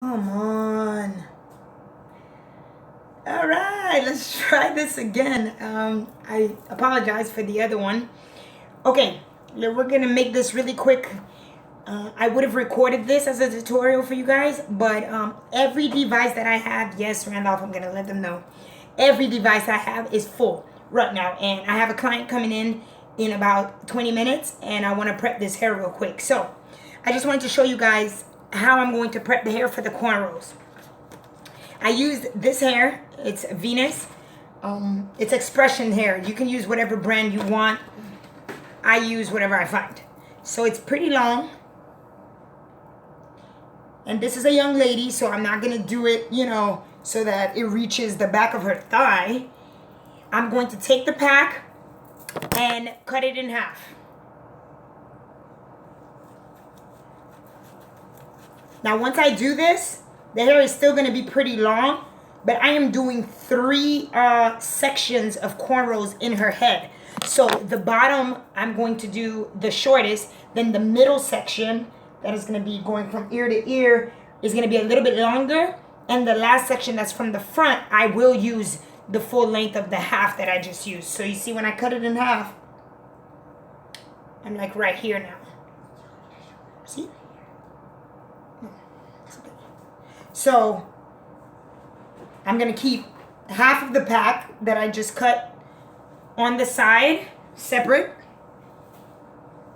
Come on. All right, let's try this again. I apologize for the other one. Okay, we're gonna make this really quick. I would have recorded this as a tutorial for you guys, but every device that I have, yes, Randolph, I'm gonna let them know. Every device I have is full right now, and I have a client coming in about 20 minutes, and I want to prep this hair real quick. So, I just wanted to show you guys how I'm going to prep the hair for the cornrows. I used this hair. It's Venus. It's expression hair. You can use whatever brand you want. I use whatever I find. So it's pretty long. And this is a young lady, so I'm not going to do it, so that it reaches the back of her thigh. I'm going to take the pack and cut it in half. Now, once I do this, the hair is still going to be pretty long, but I am doing 3 sections of cornrows in her head. So the bottom, I'm going to do the shortest. Then the middle section, that is going to be going from ear to ear, is going to be a little bit longer. And the last section that's from the front, I will use the full length of the half that I just used. So you see when I cut it in half, I'm like right here now. See? So I'm going to keep half of the pack that I just cut on the side separate.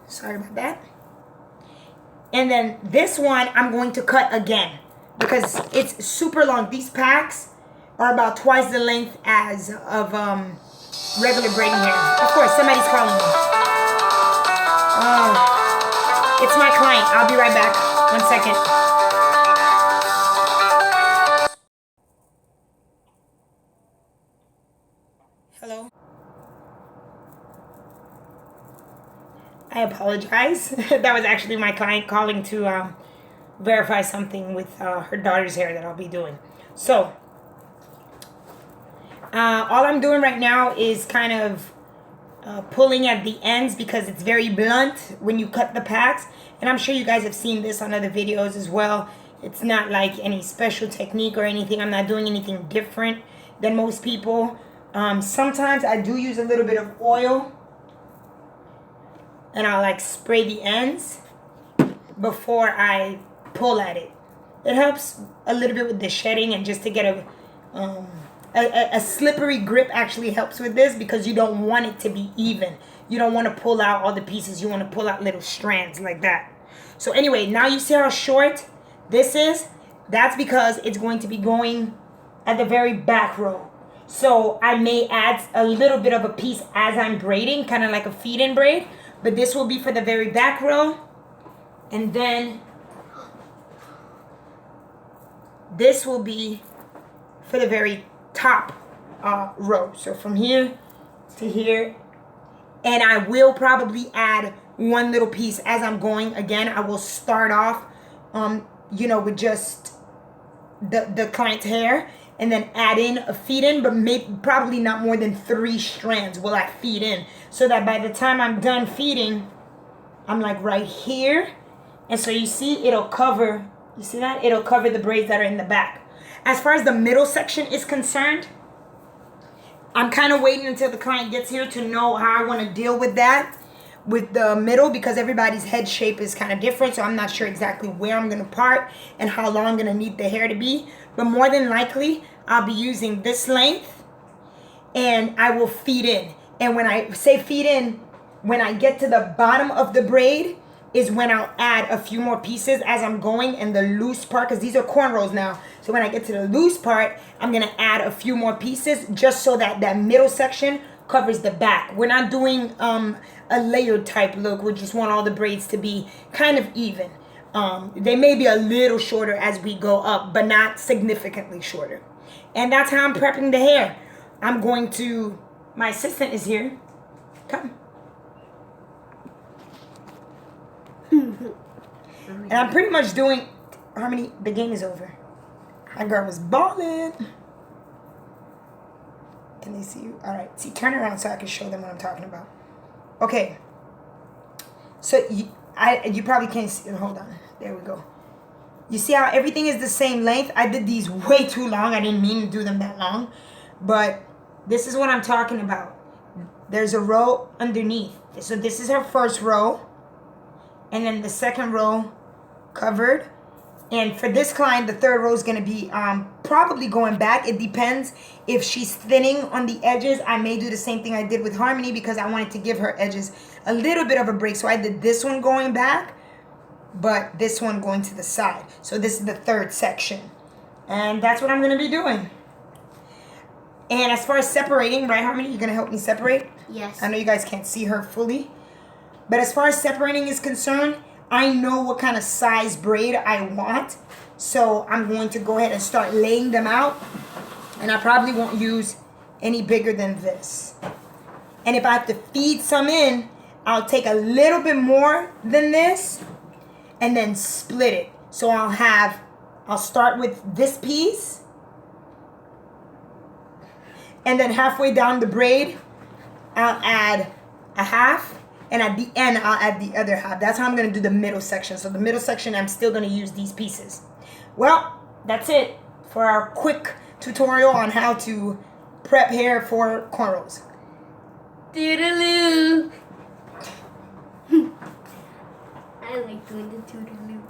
Sorry about that. And then this one I'm going to cut again because it's super long. These packs are about twice the length as of regular braiding hair. Of course, somebody's calling me. Oh, it's my client. I'll be right back. 1 second. Hello. I apologize. That was actually my client calling to verify something with her daughter's hair that I'll be doing. So, all I'm doing right now is kind of pulling at the ends because it's very blunt when you cut the packs. And I'm sure you guys have seen this on other videos as well. It's not like any special technique or anything. I'm not doing anything different than most people. Sometimes I do use a little bit of oil and I'll like spray the ends before I pull at it. It helps a little bit with the shedding and just to get a slippery grip actually helps with this because you don't want it to be even. You don't want to pull out all the pieces. You want to pull out little strands like that. So anyway, now you see how short this is? That's because it's going to be going at the very back row. So I may add a little bit of a piece as I'm braiding, kind of like a feed-in braid. But this will be for the very back row. And then this will be for the very top row. So from here to here. And I will probably add one little piece as I'm going. Again, I will start off, with just the client's hair. And then add in a feed in, but probably not more than 3 strands will I feed in. So that by the time I'm done feeding, I'm like right here. And so you see it'll cover, you see that? It'll cover the braids that are in the back. As far as the middle section is concerned, I'm kind of waiting until the client gets here to know how I want to deal with that. With the middle, because everybody's head shape is kind of different, so I'm not sure exactly where I'm going to part and how long I'm going to need the hair to be. But more than likely, I'll be using this length and I will feed in. And when I say feed in, when I get to the bottom of the braid is when I'll add a few more pieces as I'm going, and the loose part, because these are cornrows now. So when I get to the loose part, I'm going to add a few more pieces just so that that middle section covers the back. We're not doing a layered type look. We just want all the braids to be kind of even. They may be a little shorter as we go up, but not significantly shorter. And that's how I'm prepping the hair. I'm going to, my assistant is here. Come. And I'm pretty much doing, Harmony, the game is over. My girl was balling. Can they see you? All right. See, turn around so I can show them what I'm talking about. Okay. So you probably can't see. Hold on. There we go. You see how everything is the same length? I did these way too long. I didn't mean to do them that long. But this is what I'm talking about. There's a row underneath. So this is her first row. And then the second row covered. And for this client, the third row is going to be probably going back. It depends. If she's thinning on the edges, I may do the same thing I did with Harmony because I wanted to give her edges a little bit of a break. So I did this one going back, but this one going to the side. So this is the third section. And that's what I'm going to be doing. And as far as separating, right, Harmony? You're going to help me separate? Yes. I know you guys can't see her fully. But as far as separating is concerned, I know what kind of size braid I want. So I'm going to go ahead and start laying them out. And I probably won't use any bigger than this. And if I have to feed some in, I'll take a little bit more than this and then split it. So I'll start with this piece. And then halfway down the braid, I'll add a half. And at the end, I'll add the other half. That's how I'm going to do the middle section. So the middle section, I'm still going to use these pieces. Well, that's it for our quick tutorial on how to prep hair for cornrows. Toodaloo. I like doing the toodaloo.